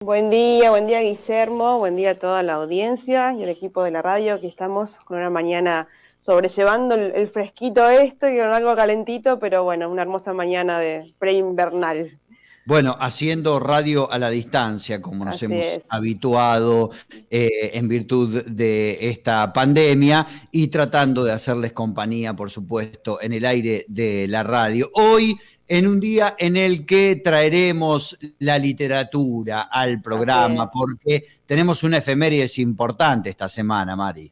Buen día Guillermo, buen día a toda la audiencia y el equipo de la radio. Aquí estamos con una mañana sobrellevando el fresquito y con algo calentito, pero bueno, una hermosa mañana de preinvernal. Bueno, haciendo radio a la distancia, como nos Así hemos es. habituado en virtud de esta pandemia y tratando de hacerles compañía, por supuesto, en el aire de la radio. Hoy, en un día en el que traeremos la literatura al Así programa, es. porque tenemos una efemérides importante esta semana, Mari.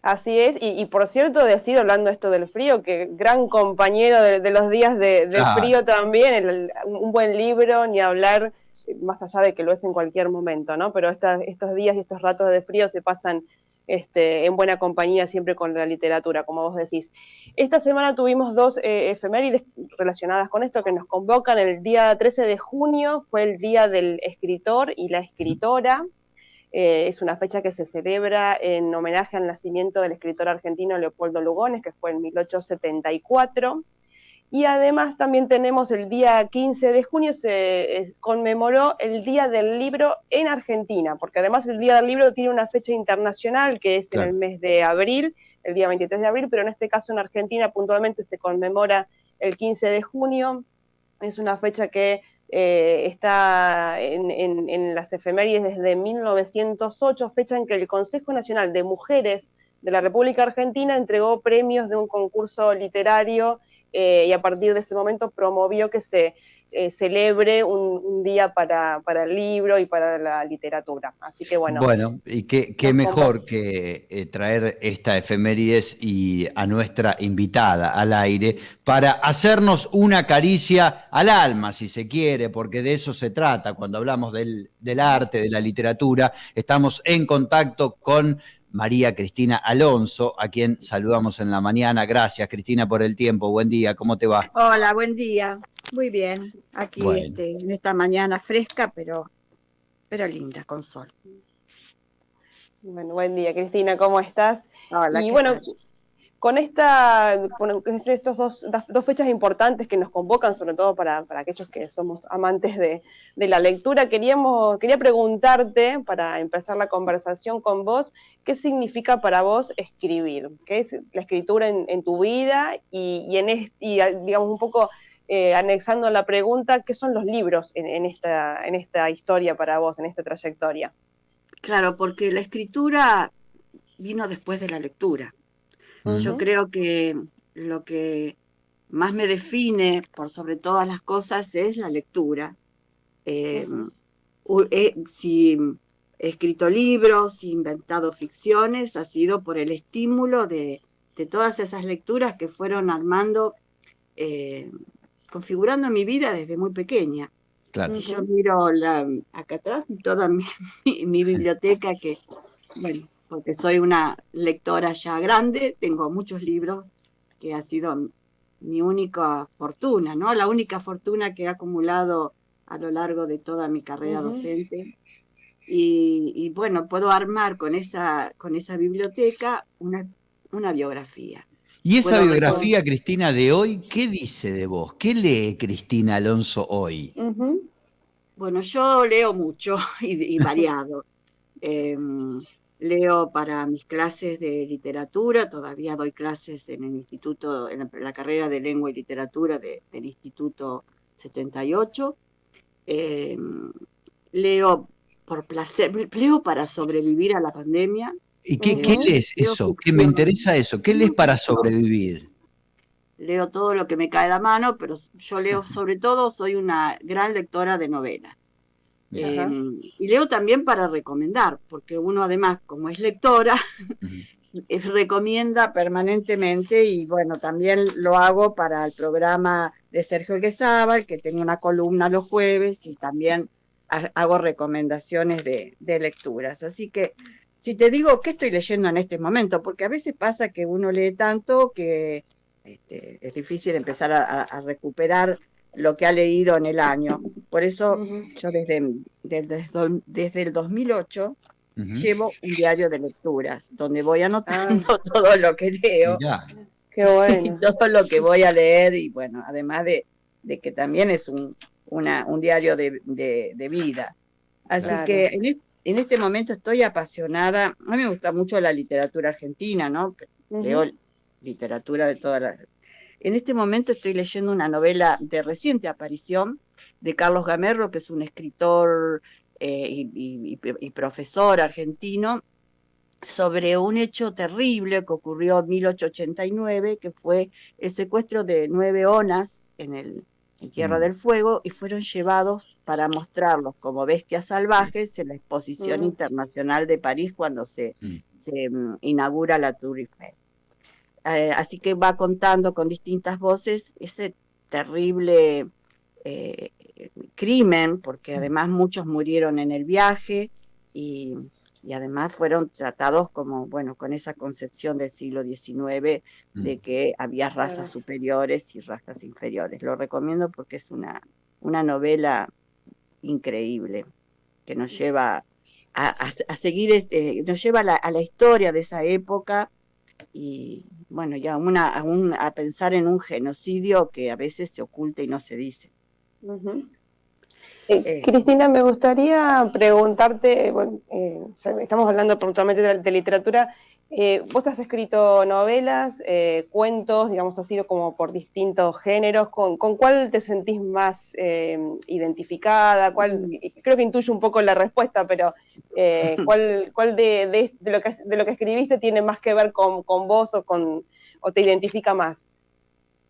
Así es, y por cierto, decir, hablando esto del frío, que gran compañero de los días de Claro. frío también, un buen libro, ni hablar, más allá de que lo es en cualquier momento, ¿no? Pero estos días y estos ratos de frío se pasan en buena compañía siempre con la literatura, como vos decís. Esta semana tuvimos dos efemérides relacionadas con esto que nos convocan. El día 13 de junio fue el Día del Escritor y la Escritora. Es una fecha que se celebra en homenaje al nacimiento del escritor argentino Leopoldo Lugones, que fue en 1874. Y además también tenemos el día 15 de junio, se conmemoró el Día del Libro en Argentina, porque además el Día del Libro tiene una fecha internacional que es en el Claro. mes de abril, el día 23 de abril, pero en este caso en Argentina puntualmente se conmemora el 15 de junio. Es una fecha que está en las efemérides desde 1908, fecha en que el Consejo Nacional de Mujeres de la República Argentina entregó premios de un concurso literario y a partir de ese momento promovió que se celebre un día para el libro y para la literatura. Así que bueno, Bueno, y qué nos mejor comparte. que traer esta efemérides y a nuestra invitada al aire para hacernos una caricia al alma, si se quiere, porque de eso se trata cuando hablamos del arte, de la literatura. Estamos en contacto con María Cristina Alonso, a quien saludamos en la mañana. Gracias, Cristina, por el tiempo. Buen día, ¿cómo te va? Hola, buen día. Muy bien. Aquí Bueno. en esta mañana fresca, pero linda, con sol. Bueno, buen día, Cristina, ¿cómo estás? Hola, Y ¿qué bueno, tal? con estas dos fechas importantes que nos convocan, sobre todo para aquellos que somos amantes de la lectura, quería preguntarte, para empezar la conversación con vos, ¿qué significa para vos escribir? ¿Qué es la escritura en tu vida? Digamos, un poco anexando a la pregunta, ¿qué son los libros en esta historia para vos, en esta trayectoria? Claro, porque la escritura vino después de la lectura. Yo Mm. creo que lo que más me define por sobre todas las cosas es la lectura. Eh, Ujú. si he escrito libros, si he inventado ficciones, ha sido por el estímulo de todas esas lecturas que fueron armando, eh, configurando mi vida desde muy pequeña. Claro. Si yo Ujú. miro acá atrás, toda mi biblioteca, que, bueno, porque soy una lectora ya grande, tengo muchos libros, que ha sido mi única fortuna, ¿no? La única fortuna que he acumulado a lo largo de toda mi carrera Ujú. docente. Y bueno, puedo armar con esa biblioteca una biografía. Y esa Puedo recordar. biografía, Cristina, de hoy, ¿qué dice de vos? ¿Qué lee Cristina Alonso hoy? Ujú. Bueno, yo leo mucho y variado. Eh, Leo para mis clases de literatura, todavía doy clases en el instituto, en la carrera de lengua y literatura del Instituto 78. Eh, Leo por placer, leo para sobrevivir a la pandemia, ¿Y qué Ujú. lees leo eso? Que me ficción, interesa eso. ¿Qué lees leo para ficción, sobrevivir? leo todo lo que me cae a la mano, pero yo leo sobre todo, soy una gran lectora de novelas. Mirá. Eh, Ajá. y leo también para recomendar, porque uno además, como es lectora, Ujú. recomienda permanentemente y bueno, también lo hago para el programa de Sergio Elguezábal, que tengo una columna los jueves y también hago recomendaciones de lecturas. Así que si te digo qué estoy leyendo en este momento, porque a veces pasa que uno lee tanto que es difícil empezar a recuperar lo que ha leído en el año. Por eso Ujú. yo desde el 2008 Ujú. llevo un diario de lecturas, donde voy Ah, anotando todo lo que leo Mirá. qué y bueno. todo lo que voy a leer, y bueno, además de que también es un diario de vida. Así Claro. que en este momento estoy apasionada. A mí me gusta mucho la literatura argentina, ¿no? Leo literatura de todas las... En este momento estoy leyendo una novela de reciente aparición de Carlos Gamerro, que es un escritor y profesor argentino, sobre un hecho terrible que ocurrió en 1889, que fue el secuestro de 9 onas en Tierra del Fuego, y fueron llevados para mostrarlos como bestias salvajes en la Exposición Internacional de París cuando se inaugura la Tour Eiffel. Así que va contando con distintas voces ese terrible crimen, porque además muchos murieron en el viaje y además fueron tratados como, bueno, con esa concepción del siglo XIX de que había razas superiores y razas inferiores. Lo recomiendo porque es una novela increíble que nos lleva a seguir, nos lleva a la historia de esa época y, bueno, ya a pensar en un genocidio que a veces se oculta y no se dice. Cristina, me gustaría preguntarte, bueno, estamos hablando puntualmente de literatura, vos has escrito novelas, cuentos, digamos, has sido como por distintos géneros, ¿con cuál te sentís más identificada? Creo que intuyo un poco la respuesta, pero ¿cuál de lo que escribiste tiene más que ver con vos o te identifica más?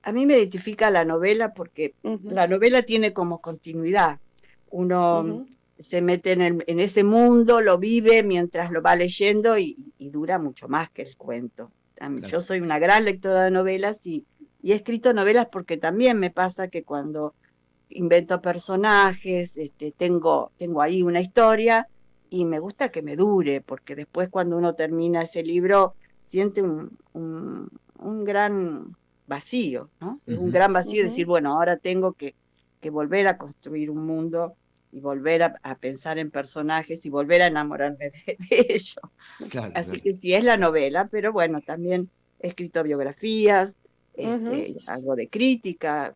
A mí me identifica la novela porque la novela tiene como continuidad. Uno se mete en ese mundo, lo vive mientras lo va leyendo y dura mucho más que el cuento. Claro. Yo soy una gran lectora de novelas y he escrito novelas porque también me pasa que cuando invento personajes, tengo ahí una historia y me gusta que me dure, porque después cuando uno termina ese libro siente un gran vacío, ¿no? Un gran vacío, decir, bueno, ahora tengo que volver a construir un mundo y volver a pensar en personajes y volver a enamorarme de ellos. Claro, así que sí, es la novela, pero bueno, también he escrito biografías, algo de crítica.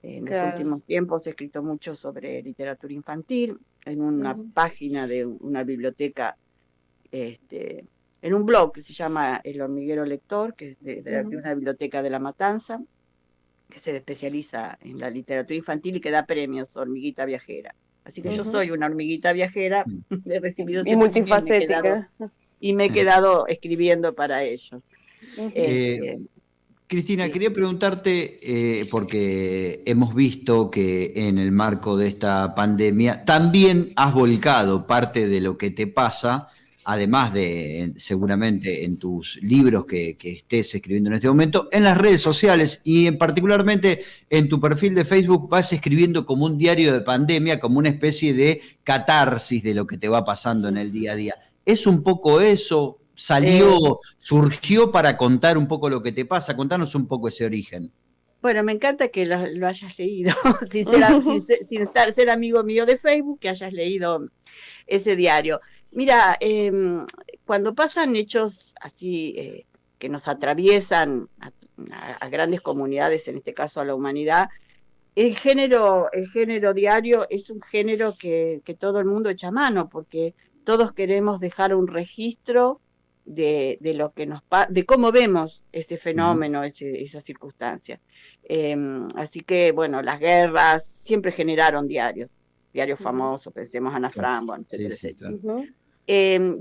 En los últimos tiempos he escrito mucho sobre literatura infantil, en una página de una biblioteca, en un blog que se llama El Hormiguero Lector, que es de una biblioteca de La Matanza, que se especializa en la literatura infantil y que da premios, Hormiguita Viajera. Así que yo soy una hormiguita viajera, he recibido y multifacética. Y me he quedado escribiendo para ellos. Cristina, quería preguntarte, porque hemos visto que en el marco de esta pandemia también has volcado parte de lo que te pasa, además de seguramente en tus libros que estés escribiendo en este momento, en las redes sociales y particularmente en tu perfil de Facebook vas escribiendo como un diario de pandemia, como una especie de catarsis de lo que te va pasando en el día a día. ¿Es un poco eso? ¿Surgió para contar un poco lo que te pasa? Contanos un poco ese origen. Bueno, me encanta que lo hayas leído, sin ser amigo mío de Facebook, que hayas leído ese diario. Mira, cuando pasan hechos así que nos atraviesan a grandes comunidades, en este caso a la humanidad, el género diario es un género que todo el mundo echa mano, porque todos queremos dejar un registro de lo que de cómo vemos ese fenómeno, esa circunstancia. Así que, bueno, las guerras siempre generaron diarios famosos, pensemos Ana Frank, bueno, etcétera, etcétera.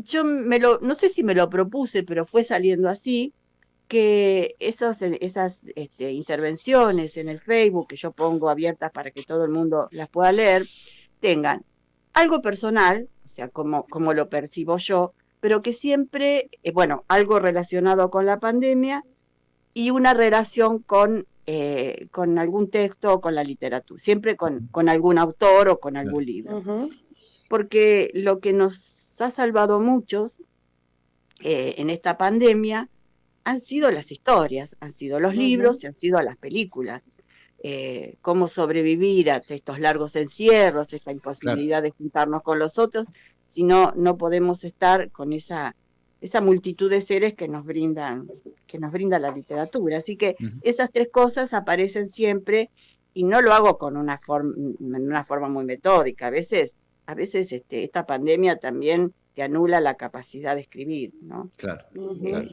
Yo no sé si me lo propuse, pero fue saliendo así, que esas intervenciones en el Facebook que yo pongo abiertas para que todo el mundo las pueda leer, tengan algo personal, o sea, como lo percibo yo, pero que siempre, algo relacionado con la pandemia y una relación con algún texto o con la literatura, siempre con algún autor o con algún libro. Porque lo que nos ha salvado a muchos en esta pandemia han sido las historias, han sido los libros y han sido las películas. Cómo sobrevivir a estos largos encierros, esta imposibilidad de juntarnos con los otros, si no podemos estar con esa multitud de seres que nos brinda la literatura. Así que esas tres cosas aparecen siempre y no lo hago en una forma muy metódica. A veces a veces esta pandemia también te anula la capacidad de escribir, ¿no? Claro, Eh, claro.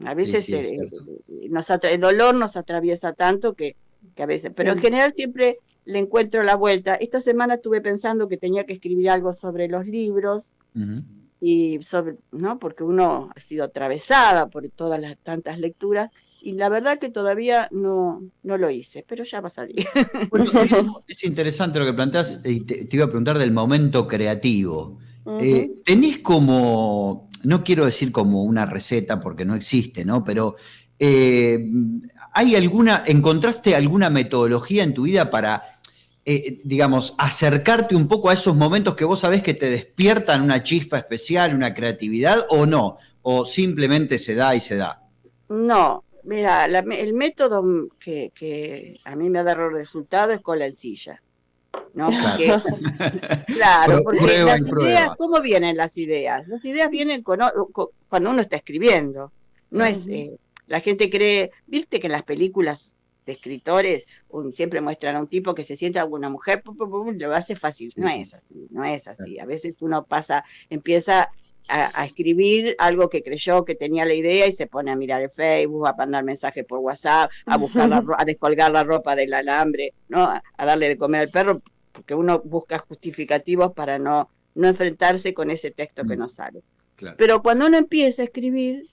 a Sí, veces sí, es cierto. el dolor nos atraviesa tanto que a veces, pero en Sí. general siempre le encuentro la vuelta. Esta semana estuve pensando que tenía que escribir algo sobre los libros Ujú. y sobre, ¿no? Porque uno ha sido atravesada por todas las tantas lecturas y la verdad que todavía no lo hice, pero ya va a salir. Bueno, eso es interesante lo que planteás, y te iba a preguntar del momento creativo. Ujú. ¿Tenés como, no quiero decir como una receta porque no existe, ¿no? Pero eh, encontraste alguna metodología en tu vida para, digamos, acercarte un poco a esos momentos que vos sabés que te despiertan una chispa especial, una creatividad, o no? ¿O simplemente se da y se da? No, mira, el método que a mí me ha dado resultado es con la encilla, ¿no? Claro. Porque, claro, porque Prueba y las ideas, prueba. ¿cómo vienen las ideas? Las ideas vienen cuando uno está escribiendo. No Claro. es, la gente cree, viste que en las películas de escritores siempre muestran a un tipo que se sienta con una mujer, pum, pum, pum, lo hace fácil. Sí, No sí. es así, no es Claro. así. A veces uno empieza a escribir algo que creyó que tenía la idea y se pone a mirar el Facebook, a mandar mensajes por WhatsApp, a buscar a descolgar la ropa del alambre, ¿no? A darle de comer al perro, porque uno busca justificativos para no enfrentarse con ese texto que Mm, no sale. claro. Pero cuando uno empieza a escribir,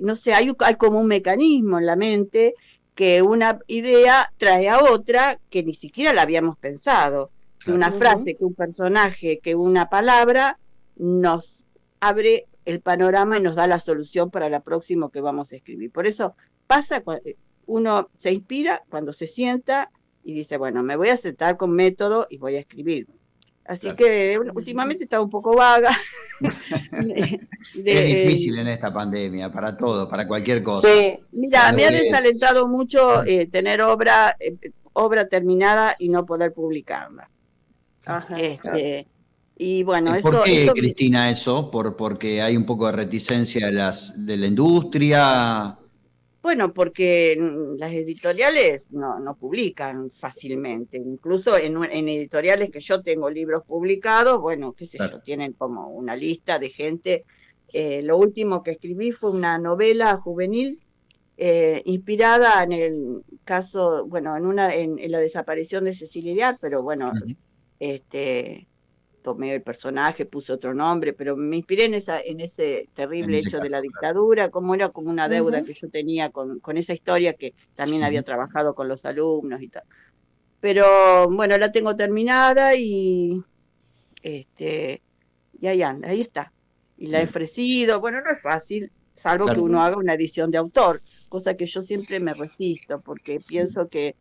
no sé, hay como un mecanismo en la mente que una idea trae a otra que ni siquiera la habíamos pensado, que Claro. una Ujú. frase, que un personaje, que una palabra nos abre el panorama y nos da la solución para la próxima que vamos a escribir. Por eso pasa, uno se inspira cuando se sienta y dice, bueno, me voy a sentar con método y voy a escribir. Así Claro. que últimamente está un poco vaga. de, Es de, difícil en esta pandemia, para todo, para cualquier cosa. Sí, Mira, me Así ha sí. que, desalentado mucho tener obra terminada y no poder publicarla. Ajá, claro. Este, y bueno, ¿por qué, eso, Cristina, eso? Porque hay un poco de reticencia de la industria. bueno, porque las editoriales no publican fácilmente. Incluso en editoriales que yo tengo libros publicados, bueno, qué sé yo, Claro. tienen como una lista de gente. Lo último que escribí fue una novela juvenil inspirada en el caso, bueno, en la desaparición de Cecilia Diar, pero bueno, Ujú. este, tomé el personaje, puse otro nombre, pero me inspiré en ese En terrible ese hecho de caso, la claro. dictadura, como era como una deuda Ujú. que yo tenía con esa historia que también había Ujú. trabajado con los alumnos y tal. Pero bueno, la tengo terminada este, y ahí anda, ahí está. Y la he Bien, ofrecido, bueno, no es fácil, salvo que claro. uno haga una edición de autor, cosa que yo siempre me resisto, porque pienso que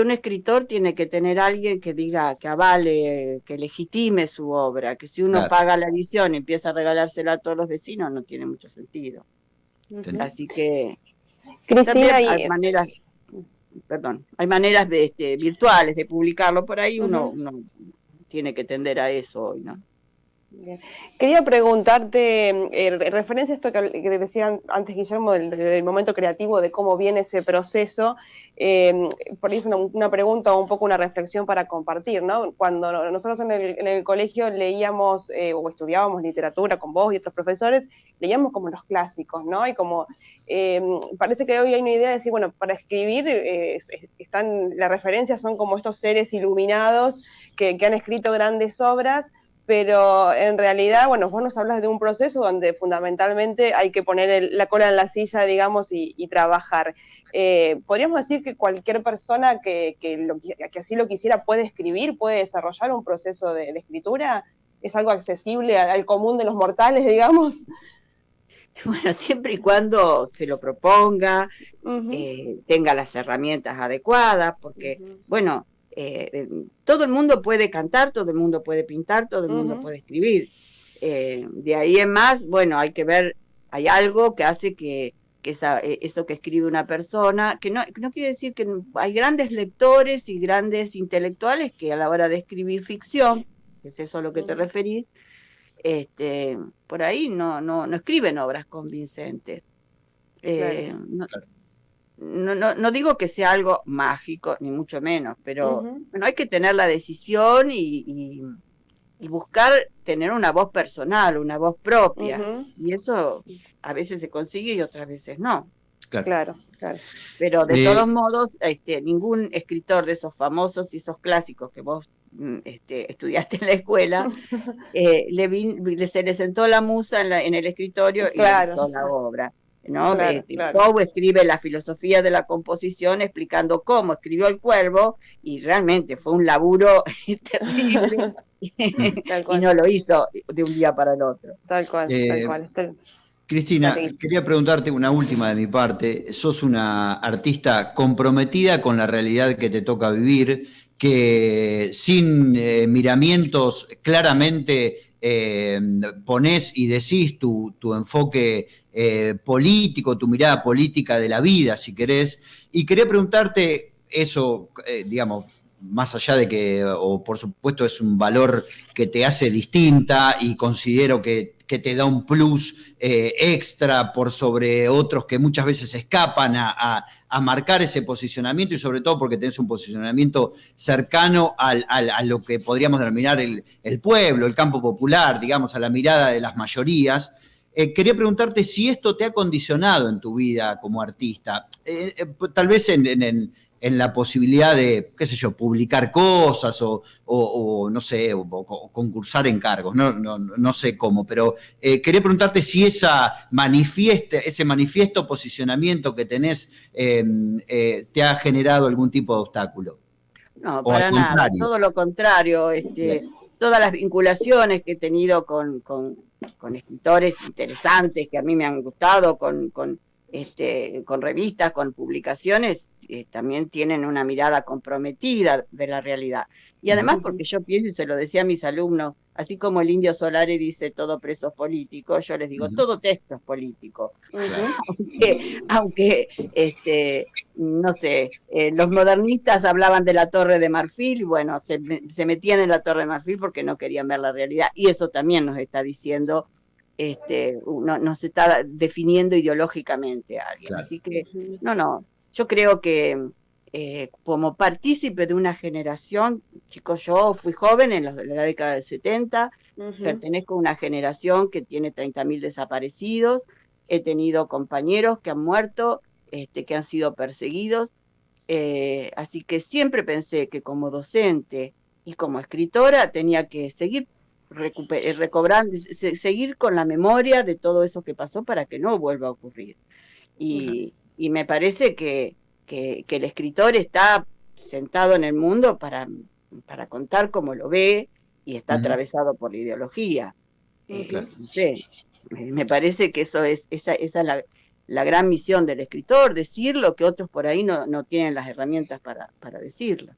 un escritor tiene que tener alguien que diga, que avale, que legitime su obra, que si uno Claro, paga la edición y empieza a regalársela a todos los vecinos, no tiene mucho sentido. te Ujú. entiendo. Así que Cristina, también hay maneras, perdón, hay maneras virtuales de publicarlo por ahí, ujú. uno tiene que tender a eso hoy, ¿no? Bien. Quería preguntarte, referencia a esto que decía antes Guillermo, del momento creativo, de cómo viene ese proceso, por ahí es una pregunta o un poco una reflexión para compartir, ¿no? Cuando nosotros en el colegio leíamos o estudiábamos literatura con vos y otros profesores, leíamos como los clásicos, ¿no? Y como parece que hoy hay una idea de decir, bueno, para escribir las referencias son como estos seres iluminados que han escrito grandes obras, pero en realidad, bueno, vos nos hablas de un proceso donde fundamentalmente hay que poner la cola en la silla, digamos, y trabajar. ¿Podríamos decir que cualquier persona que así lo quisiera puede escribir, puede desarrollar un proceso de escritura? ¿Es algo accesible al común de los mortales, digamos? Bueno, siempre y cuando se lo proponga, Uh-huh. tenga las herramientas adecuadas, porque, Uh-huh. bueno, todo el mundo puede cantar, todo el mundo puede pintar, todo el mundo Uh-huh. puede escribir. De ahí en más, bueno, hay que ver, hay algo que hace que eso que escribe una persona, que no quiere decir que hay grandes lectores y grandes intelectuales que a la hora de escribir ficción, si es eso a lo que te Uh-huh. referís, este, por ahí no escriben obras convincentes. Claro. No, Claro. no digo que sea algo mágico, ni mucho menos, pero Ujú, bueno, hay que tener la decisión y buscar tener una voz personal, una voz propia. ujú, Y eso a veces se consigue y otras veces no. Claro. claro, claro. Pero de todos Eh, modos, ningún escritor de esos famosos y esos clásicos que vos estudiaste en la escuela, se le sentó la musa en el escritorio y le Claro, dictó la obra. ¿No? claro, claro. Poe escribe la filosofía de la composición explicando cómo escribió El Cuervo y realmente fue un laburo terrible Tal y cual, no lo hizo de un día para el otro. tal cual, tal eh, cual. Cristina, Dale. quería preguntarte una última de mi parte. Sos una artista comprometida con la realidad que te toca vivir, que sin miramientos claramente ponés y decís tu enfoque político, tu mirada política de la vida, si querés. Y quería preguntarte eso, digamos, más allá de que, o por supuesto, es un valor que te hace distinta y considero que te da un plus extra por sobre otros que muchas veces escapan a marcar ese posicionamiento y sobre todo porque tenés un posicionamiento cercano a lo que podríamos denominar el pueblo, el campo popular, digamos, a la mirada de las mayorías. Quería preguntarte si esto te ha condicionado en tu vida como artista, tal vez en la posibilidad de, qué sé yo, publicar cosas o no sé, o concursar en cargos, no sé cómo, pero quería preguntarte si ese manifiesto posicionamiento que tenés te ha generado algún tipo de obstáculo, No, o al para nada, contrario. todo lo contrario, Bien. todas las vinculaciones que he tenido con escritores interesantes que a mí me han gustado, con revistas, con publicaciones, también tienen una mirada comprometida de la realidad. Y además Ujú, porque yo pienso, y se lo decía a mis alumnos, así como el Indio Solari dice todo preso es político, yo les digo, Ujú. todo texto es político. Claro. Aunque no sé, los modernistas hablaban de la Torre de Marfil y bueno, se metían en la Torre de Marfil porque no querían ver la realidad. Y eso también nos está diciendo, nos está definiendo ideológicamente a alguien. Claro. Así que, ujú, no, yo creo que como partícipe de una generación, chicos, yo fui joven en la década del 70, ujú, pertenezco a una generación que tiene 30.000 desaparecidos, he tenido compañeros que han muerto, que han sido perseguidos, así que siempre pensé que como docente y como escritora tenía que seguir recobrando, seguir con la memoria de todo eso que pasó para que no vuelva a ocurrir. ujú, Y me parece que el escritor está sentado en el mundo para contar cómo lo ve y está Ujú. atravesado por la ideología. ujú. Claro. No sé, me parece que esa es la gran misión del escritor, decir lo que otros por ahí no tienen las herramientas para decirlo.